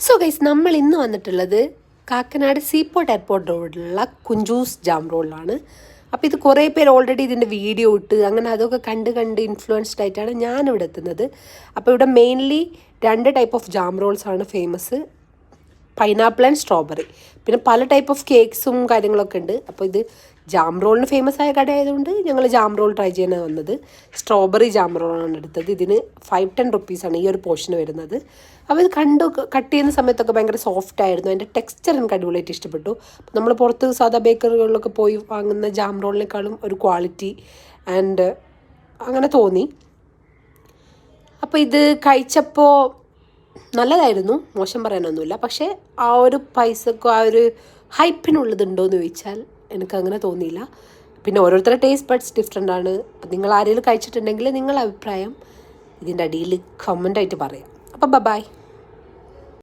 So guys, നമ്മൾ ഇന്ന് വന്നിട്ടുള്ളത് കാക്കനാട് സീപോർട്ട് എയർപോർട്ട് റോഡിലുള്ള കുഞ്ചൂസ് ജാം റോഡിലാണ്. അപ്പോൾ ഇത് കുറേ പേര് ഓൾറെഡി ഇതിൻ്റെ വീഡിയോ ഇട്ട് അങ്ങനെ അതൊക്കെ കണ്ട് ഇൻഫ്ലുവൻസ്ഡ് ആയിട്ടാണ് ഞാനിവിടെ എത്തുന്നത്. അപ്പോൾ ഇവിടെ മെയിൻലി 2 ടൈപ്പ് ഓഫ് ജാം റോൾസാണ് ഫേമസ്, പൈനാപ്പിൾ ആൻഡ് സ്ട്രോബെറി. പിന്നെ പല ടൈപ്പ് ഓഫ് കേക്ക്സും കാര്യങ്ങളൊക്കെ ഉണ്ട്. അപ്പോൾ ഇത് ജാം റോളിന് ഫേമസ് ആയ കട ആയതുകൊണ്ട് ഞങ്ങൾ ജാം റോൾ ട്രൈ ചെയ്യാനാണ് വന്നത്. സ്ട്രോബെറി ജാം റോളാണ് എടുത്തത്. ഇതിന് 510 റുപ്പീസാണ് ഈ ഒരു പോർഷന് വരുന്നത്. അപ്പോൾ ഇത് കട്ട് ചെയ്യുന്ന സമയത്തൊക്കെ ഭയങ്കര സോഫ്റ്റ് ആയിരുന്നു. അതിൻ്റെ ടെക്സ്ചർ എനിക്ക് അടിപൊളിയായിട്ട് ഇഷ്ടപ്പെട്ടു. നമ്മൾ പുറത്ത് സാധാ ബേക്കറികളിലൊക്കെ പോയി വാങ്ങുന്ന ജാം റോളിനേക്കാളും ഒരു ക്വാളിറ്റി ആൻഡ് അങ്ങനെ തോന്നി. അപ്പോൾ ഇത് കഴിച്ചപ്പോൾ നല്ലതായിരുന്നു, മോശം പറയാനൊന്നുമില്ല. പക്ഷേ ആ ഒരു പൈസക്കും ആ ഒരു ഹൈപ്പിനുള്ളതുണ്ടോയെന്ന് ചോദിച്ചാൽ എനിക്കങ്ങനെ തോന്നിയില്ല. പിന്നെ ഓരോരുത്തരുടെ ടേസ്റ്റ് ബഡ്സ് ഡിഫറെൻ്റ് ആണ്. അപ്പം നിങ്ങൾ ആരെങ്കിലും കഴിച്ചിട്ടുണ്ടെങ്കിൽ നിങ്ങളുടെ അഭിപ്രായം ഇതിൻ്റെ അടിയിൽ കമൻ്റായിട്ട് പറയാം. അപ്പം ബൈ.